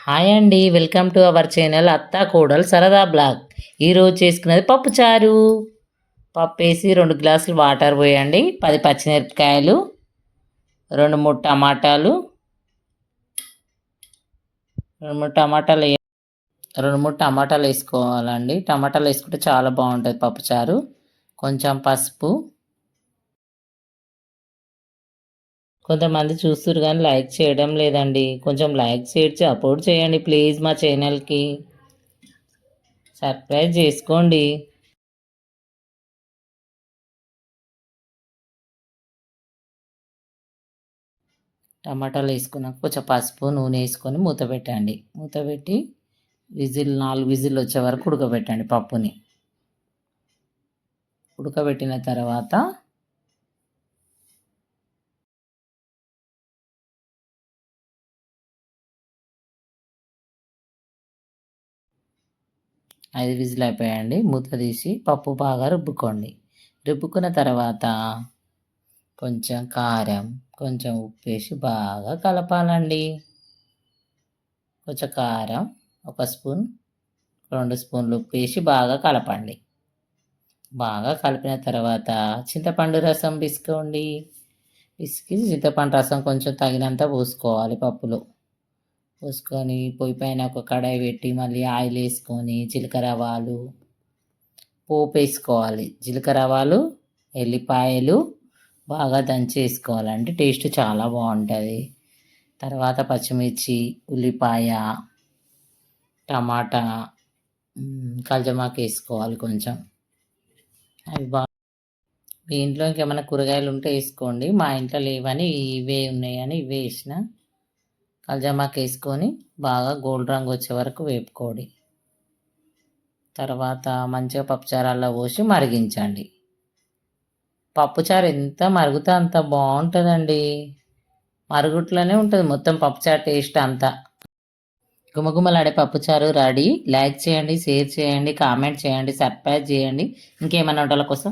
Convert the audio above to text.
Hi అండి, welcome to our channel అత్తా కోడలు సరదా బ్లాగ్. ఈరోజు చేసుకున్నది పప్పుచారు. పప్పు వేసి 2 గ్లాసులు వాటర్ పోయండి, 10 పచ్చిమిరపకాయలు, 2-3 టమాటాలు, 2-3 టమాటాలు 2-3 టమాటాలు వేసుకోవాలండి. టమాటాలు వేసుకుంటే చాలా బాగుంటుంది పప్పుచారు. కొంచెం పసుపు. కొంతమంది చూస్తున్నారు కానీ లైక్ చేయడం లేదండి. కొంచెం లైక్ చేసి సపోర్ట్ చేయండి ప్లీజ్. మా ఛానల్కి సబ్స్క్రైబ్ చేసుకోండి. టమాటాలు వేసుకున్నాక కొంచెం పసుపు నూనె వేసుకొని మూత పెట్టండి. మూత పెట్టి 4 విజిల్ వచ్చే వరకు ఉడకబెట్టండి. పప్పుని ఉడకబెట్టిన తర్వాత ఐదు విజిల్ అయిపోయాయండి. మూత తీసి పప్పు బాగా రుబ్బుకోండి. రుబ్బుకున్న తర్వాత కొంచెం కారం, కొంచెం ఉప్పు వేసి బాగా కలపాలండి. కొంచెం కారం, 1 స్పూన్ 2 స్పూన్లు ఉప్పు వేసి బాగా కలపండి. బాగా కలిపిన తర్వాత చింతపండు రసం పిసుకోండి. పిసికి చింతపండు రసం కొంచెం తగినంత పోసుకోవాలి పప్పులో. పోసుకొని పొయ్యి పైన ఒక కడాయి పెట్టి మళ్ళీ ఆయిల్ వేసుకొని జీలకర్ర ఆవాలు పోపు వేసుకోవాలి. జీలకర్ర ఆవాలు, ఎల్లిపాయలు బాగా దంచి వేసుకోవాలండి, టేస్ట్ చాలా బాగుంటుంది. తర్వాత పచ్చిమిర్చి, ఉల్లిపాయ, టమాటా, కల్జమాకు వేసుకోవాలి కొంచెం. అవి బాగా మీ ఇంట్లో ఇంకేమైనా కూరగాయలు ఉంటే వేసుకోండి. మా ఇంట్లో లేవని ఇవే ఉన్నాయని ఇవే వేసిన. కల్జమాకు వేసుకొని బాగా గోల్డ్ రంగు వచ్చే వరకు వేపుకోండి. తర్వాత మంచిగా పప్పుచారాల్లో పోసి మరిగించండి. పప్పుచారు ఎంత మరుగుతా అంత బాగుంటుందండి. మరుగుట్లోనే ఉంటుంది మొత్తం పప్పుచారు టేస్ట్ అంతా. గుమగుమలాడే పప్పుచారు రెడీ. లైక్ చేయండి, షేర్ చేయండి, కామెంట్ చేయండి, సబ్స్క్రైబ్ చేయండి. ఇంకేమైనా వంటల కోసం